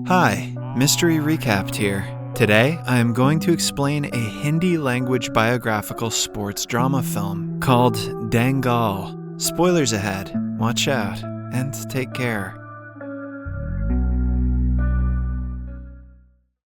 Hi, Mystery Recapped here. Today, I am going to explain a Hindi language biographical sports drama film called Dangal. Spoilers ahead, watch out, and take care.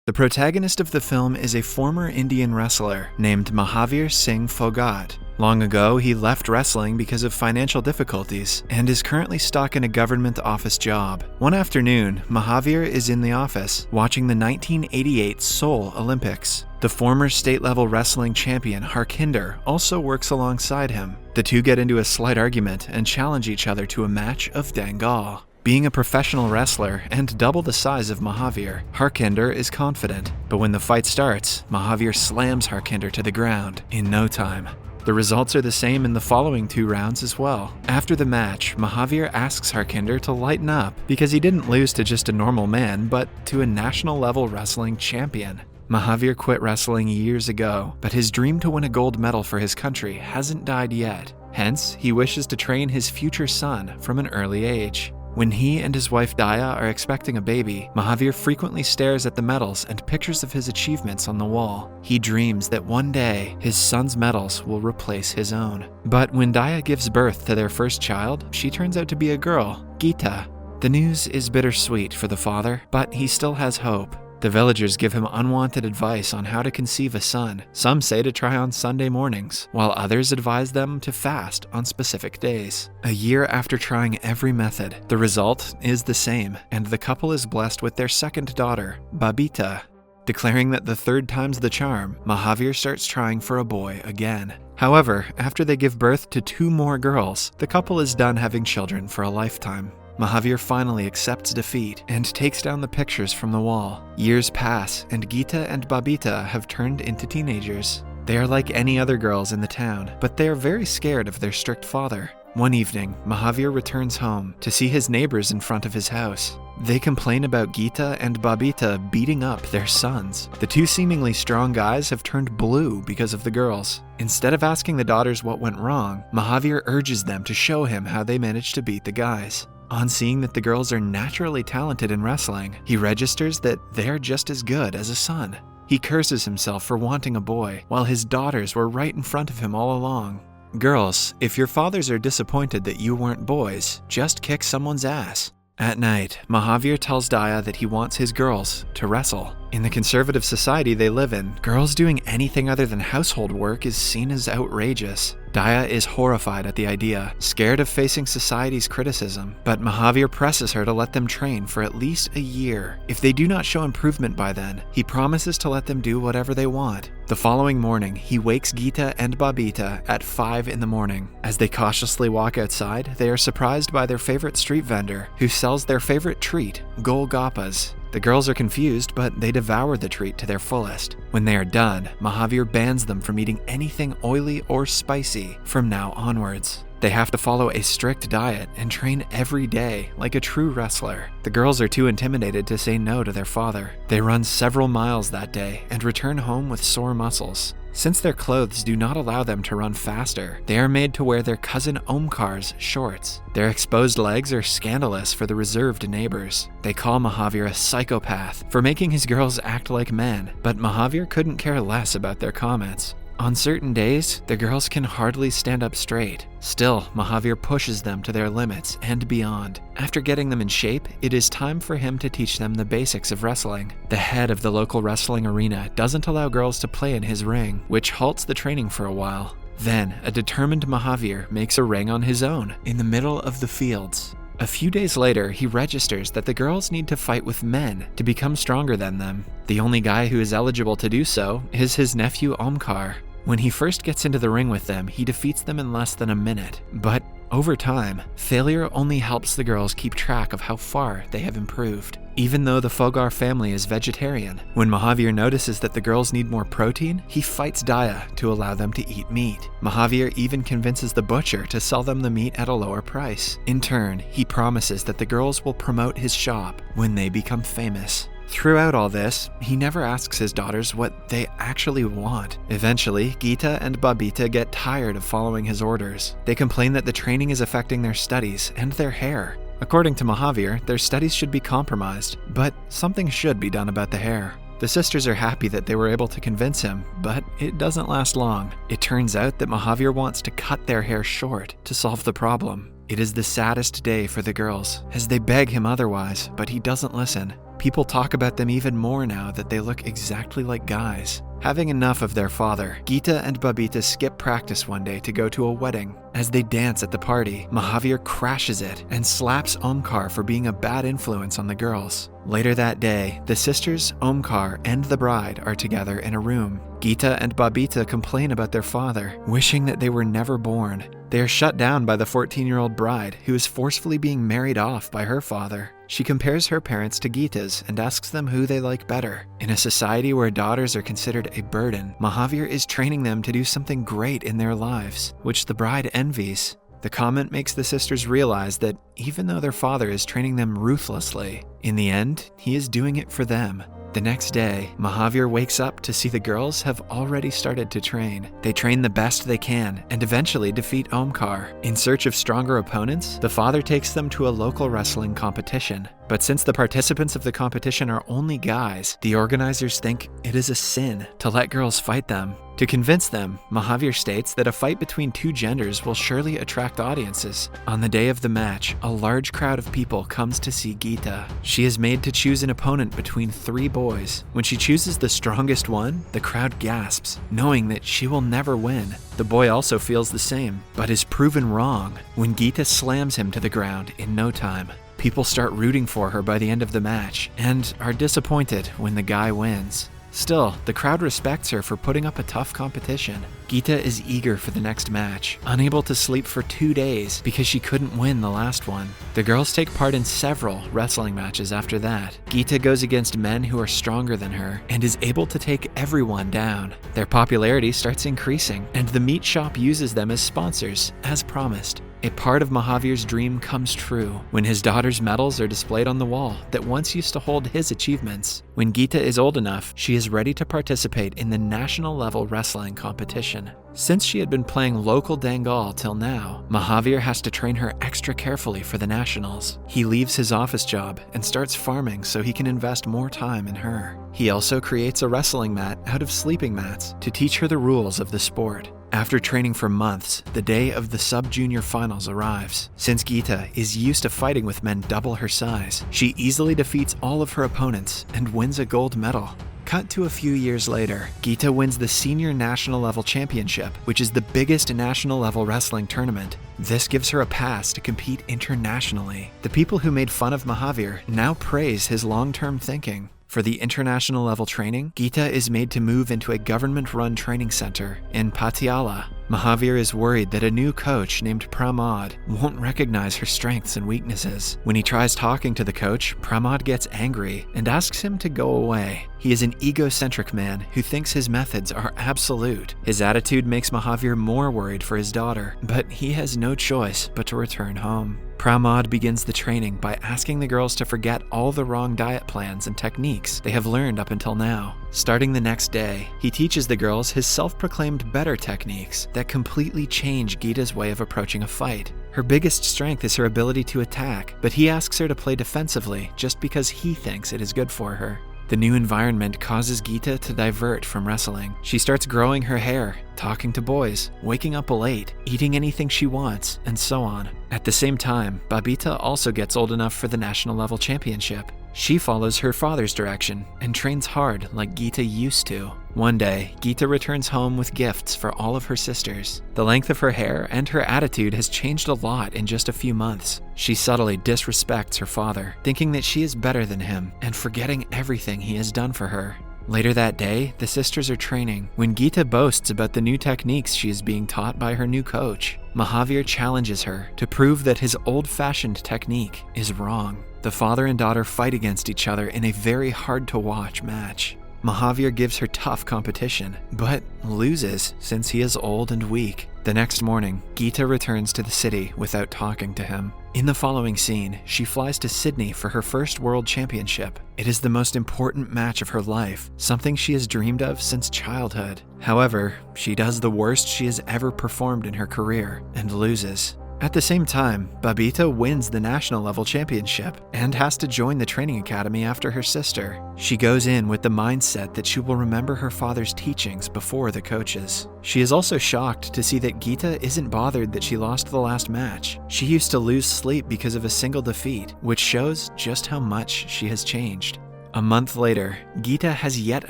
The protagonist of the film is a former Indian wrestler named Mahavir Singh Phogat. Long ago, he left wrestling because of financial difficulties and is currently stuck in a government office job. One afternoon, Mahavir is in the office watching the 1988 Seoul Olympics. The former state-level wrestling champion Harkinder also works alongside him. The two get into a slight argument and challenge each other to a match of Dangal. Being a professional wrestler and double the size of Mahavir, Harkinder is confident. But when the fight starts, Mahavir slams Harkinder to the ground in no time. The results are the same in the following 2 rounds as well. After the match, Mahavir asks Harkinder to lighten up because he didn't lose to just a normal man, but to a national-level wrestling champion. Mahavir quit wrestling years ago, but his dream to win a gold medal for his country hasn't died yet. Hence, he wishes to train his future son from an early age. When he and his wife Daya are expecting a baby, Mahavir frequently stares at the medals and pictures of his achievements on the wall. He dreams that one day, his son's medals will replace his own. But when Daya gives birth to their first child, she turns out to be a girl, Geeta. The news is bittersweet for the father, but he still has hope. The villagers give him unwanted advice on how to conceive a son. Some say to try on Sunday mornings, while others advise them to fast on specific days. A year after trying every method, the result is the same, and the couple is blessed with their second daughter, Babita. Declaring that the 3rd time's the charm, Mahavir starts trying for a boy again. However, after they give birth to 2 more girls, the couple is done having children for a lifetime. Mahavir finally accepts defeat and takes down the pictures from the wall. Years pass, and Geeta and Babita have turned into teenagers. They are like any other girls in the town, but they are very scared of their strict father. One evening, Mahavir returns home to see his neighbors in front of his house. They complain about Geeta and Babita beating up their sons. The 2 seemingly strong guys have turned blue because of the girls. Instead of asking the daughters what went wrong, Mahavir urges them to show him how they managed to beat the guys. On seeing that the girls are naturally talented in wrestling, he registers that they are just as good as a son. He curses himself for wanting a boy, while his daughters were right in front of him all along. Girls, if your fathers are disappointed that you weren't boys, just kick someone's ass. At night, Mahavir tells Daya that he wants his girls to wrestle. In the conservative society they live in, girls doing anything other than household work is seen as outrageous. Daya is horrified at the idea, scared of facing society's criticism, but Mahavir presses her to let them train for at least a year. If they do not show improvement by then, he promises to let them do whatever they want. The following morning, he wakes Geeta and Babita at 5 in the morning. As they cautiously walk outside, they are surprised by their favorite street vendor, who sells their favorite treat, golgappas. The girls are confused, but they devour the treat to their fullest. When they are done, Mahavir bans them from eating anything oily or spicy from now onwards. They have to follow a strict diet and train every day like a true wrestler. The girls are too intimidated to say no to their father. They run several miles that day and return home with sore muscles. Since their clothes do not allow them to run faster, they are made to wear their cousin Omkar's shorts. Their exposed legs are scandalous for the reserved neighbors. They call Mahavir a psychopath for making his girls act like men, but Mahavir couldn't care less about their comments. On certain days, the girls can hardly stand up straight. Still, Mahavir pushes them to their limits and beyond. After getting them in shape, it is time for him to teach them the basics of wrestling. The head of the local wrestling arena doesn't allow girls to play in his ring, which halts the training for a while. Then, a determined Mahavir makes a ring on his own, in the middle of the fields. A few days later, he registers that the girls need to fight with men to become stronger than them. The only guy who is eligible to do so is his nephew Omkar. When he first gets into the ring with them, he defeats them in less than a minute. But over time, failure only helps the girls keep track of how far they have improved. Even though the Phogat family is vegetarian, when Mahavir notices that the girls need more protein, he fights Daya to allow them to eat meat. Mahavir even convinces the butcher to sell them the meat at a lower price. In turn, he promises that the girls will promote his shop when they become famous. Throughout all this, he never asks his daughters what they actually want. Eventually, Geeta and Babita get tired of following his orders. They complain that the training is affecting their studies and their hair. According to Mahavir, their studies should be compromised, but something should be done about the hair. The sisters are happy that they were able to convince him, but it doesn't last long. It turns out that Mahavir wants to cut their hair short to solve the problem. It is the saddest day for the girls, as they beg him otherwise, but he doesn't listen. People talk about them even more now that they look exactly like guys. Having enough of their father, Geeta and Babita skip practice one day to go to a wedding. As they dance at the party, Mahavir crashes it and slaps Omkar for being a bad influence on the girls. Later that day, the sisters, Omkar, and the bride are together in a room. Geeta and Babita complain about their father, wishing that they were never born. They are shut down by the 14-year-old bride, who is forcefully being married off by her father. She compares her parents to Geeta's and asks them who they like better. In a society where daughters are considered a burden, Mahavir is training them to do something great in their lives, which the bride envies. The comment makes the sisters realize that even though their father is training them ruthlessly, in the end, he is doing it for them. The next day, Mahavir wakes up to see the girls have already started to train. They train the best they can and eventually defeat Omkar. In search of stronger opponents, the father takes them to a local wrestling competition. But since the participants of the competition are only guys, the organizers think it is a sin to let girls fight them. To convince them, Mahavir states that a fight between two genders will surely attract audiences. On the day of the match, a large crowd of people comes to see Geeta. She is made to choose an opponent between 3 boys. When she chooses the strongest one, the crowd gasps, knowing that she will never win. The boy also feels the same, but is proven wrong when Geeta slams him to the ground in no time. People start rooting for her by the end of the match and are disappointed when the guy wins. Still, the crowd respects her for putting up a tough competition. Geeta is eager for the next match, unable to sleep for 2 days because she couldn't win the last one. The girls take part in several wrestling matches after that. Geeta goes against men who are stronger than her and is able to take everyone down. Their popularity starts increasing, and the meat shop uses them as sponsors, as promised. A part of Mahavir's dream comes true when his daughter's medals are displayed on the wall that once used to hold his achievements. When Geeta is old enough, she is ready to participate in the national level wrestling competition. Since she had been playing local dangal till now, Mahavir has to train her extra carefully for the nationals. He leaves his office job and starts farming so he can invest more time in her. He also creates a wrestling mat out of sleeping mats to teach her the rules of the sport. After training for months, the day of the sub-junior finals arrives. Since Geeta is used to fighting with men double her size, she easily defeats all of her opponents and wins a gold medal. Cut to a few years later, Geeta wins the Senior National Level Championship, which is the biggest national level wrestling tournament. This gives her a pass to compete internationally. The people who made fun of Mahavir now praise his long-term thinking. For the international level training, Geeta is made to move into a government-run training center in Patiala. Mahavir is worried that a new coach named Pramod won't recognize her strengths and weaknesses. When he tries talking to the coach, Pramod gets angry and asks him to go away. He is an egocentric man who thinks his methods are absolute. His attitude makes Mahavir more worried for his daughter, but he has no choice but to return home. Pramod begins the training by asking the girls to forget all the wrong diet plans and techniques they have learned up until now. Starting the next day, he teaches the girls his self-proclaimed better techniques that completely change Geeta's way of approaching a fight. Her biggest strength is her ability to attack, but he asks her to play defensively just because he thinks it is good for her. The new environment causes Geeta to divert from wrestling. She starts growing her hair, talking to boys, waking up late, eating anything she wants, and so on. At the same time, Babita also gets old enough for the national level championship. She follows her father's direction and trains hard like Geeta used to. One day, Geeta returns home with gifts for all of her sisters. The length of her hair and her attitude has changed a lot in just a few months. She subtly disrespects her father, thinking that she is better than him and forgetting everything he has done for her. Later that day, the sisters are training when Geeta boasts about the new techniques she is being taught by her new coach. Mahavir challenges her to prove that his old-fashioned technique is wrong. The father and daughter fight against each other in a very hard-to-watch match. Mahavir gives her tough competition, but loses since he is old and weak. The next morning, Geeta returns to the city without talking to him. In the following scene, she flies to Sydney for her first world championship. It is the most important match of her life, something she has dreamed of since childhood. However, she does the worst she has ever performed in her career and loses. At the same time, Babita wins the national level championship and has to join the training academy after her sister. She goes in with the mindset that she will remember her father's teachings before the coaches. She is also shocked to see that Geeta isn't bothered that she lost the last match. She used to lose sleep because of a single defeat, which shows just how much she has changed. A month later, Geeta has yet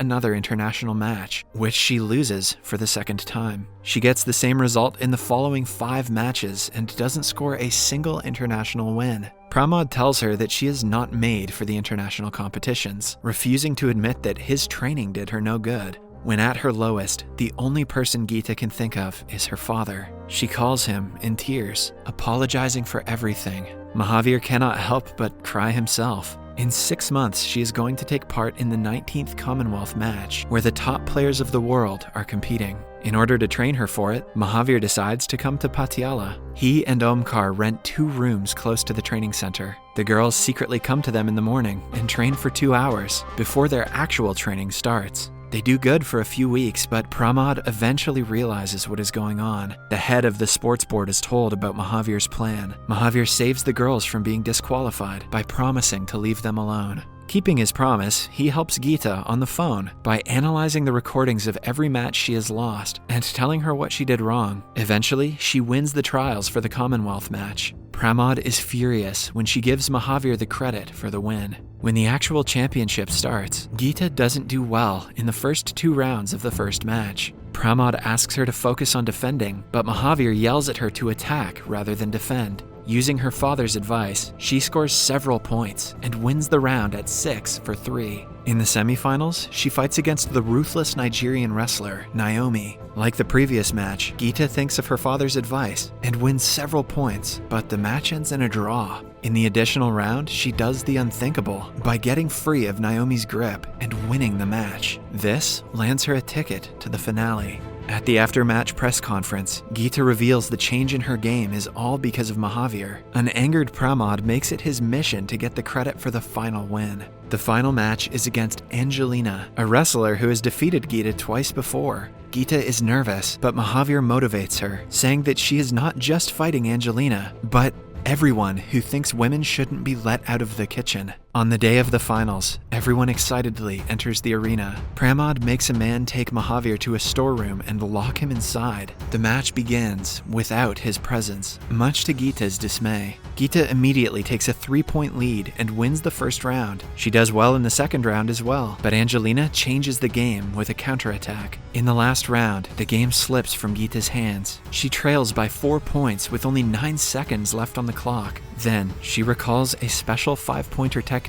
another international match, which she loses for the second time. She gets the same result in the following 5 matches and doesn't score a single international win. Pramod tells her that she is not made for the international competitions, refusing to admit that his training did her no good. When at her lowest, the only person Geeta can think of is her father. She calls him in tears, apologizing for everything. Mahavir cannot help but cry himself. In 6 months, she is going to take part in the 19th Commonwealth match, where the top players of the world are competing. In order to train her for it, Mahavir decides to come to Patiala. He and Omkar rent 2 rooms close to the training center. The girls secretly come to them in the morning and train for 2 hours before their actual training starts. They do good for a few weeks, but Pramod eventually realizes what is going on. The head of the sports board is told about Mahavir's plan. Mahavir saves the girls from being disqualified by promising to leave them alone. Keeping his promise, he helps Geeta on the phone by analyzing the recordings of every match she has lost and telling her what she did wrong. Eventually, she wins the trials for the Commonwealth match. Pramod is furious when she gives Mahavir the credit for the win. When the actual championship starts, Geeta doesn't do well in the first 2 rounds of the first match. Pramod asks her to focus on defending, but Mahavir yells at her to attack rather than defend. Using her father's advice, she scores several points and wins the round at 6-3. In the semifinals, she fights against the ruthless Nigerian wrestler, Naomi. Like the previous match, Geeta thinks of her father's advice and wins several points, but the match ends in a draw. In the additional round, she does the unthinkable by getting free of Naomi's grip and winning the match. This lands her a ticket to the finale. At the after-match press conference, Geeta reveals the change in her game is all because of Mahavir. An angered Pramod makes it his mission to get the credit for the final win. The final match is against Angelina, a wrestler who has defeated Geeta twice before. Geeta is nervous, but Mahavir motivates her, saying that she is not just fighting Angelina, but everyone who thinks women shouldn't be let out of the kitchen. On the day of the finals, everyone excitedly enters the arena. Pramod makes a man take Mahavir to a storeroom and lock him inside. The match begins without his presence, much to Geeta's dismay. Geeta immediately takes a 3-point lead and wins the first round. She does well in the second round as well, but Angelina changes the game with a counterattack. In the last round, the game slips from Geeta's hands. She trails by 4 points with only 9 seconds left on the clock. Then, she recalls a special 5-pointer technique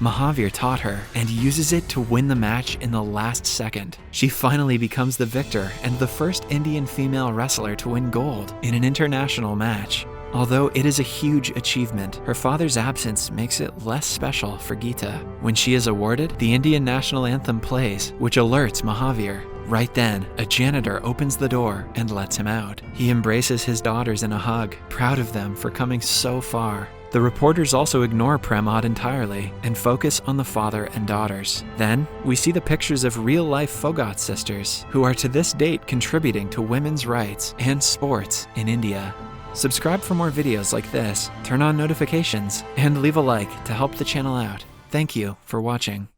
Mahavir taught her and uses it to win the match in the last second. She finally becomes the victor and the first Indian female wrestler to win gold in an international match. Although it is a huge achievement, her father's absence makes it less special for Geeta. When she is awarded, the Indian national anthem plays, which alerts Mahavir. Right then, a janitor opens the door and lets him out. He embraces his daughters in a hug, proud of them for coming so far. The reporters also ignore Pramod entirely and focus on the father and daughters. Then, we see the pictures of real-life Phogat sisters, who are to this date contributing to women's rights and sports in India. Subscribe for more videos like this, turn on notifications, and leave a like to help the channel out. Thank you for watching.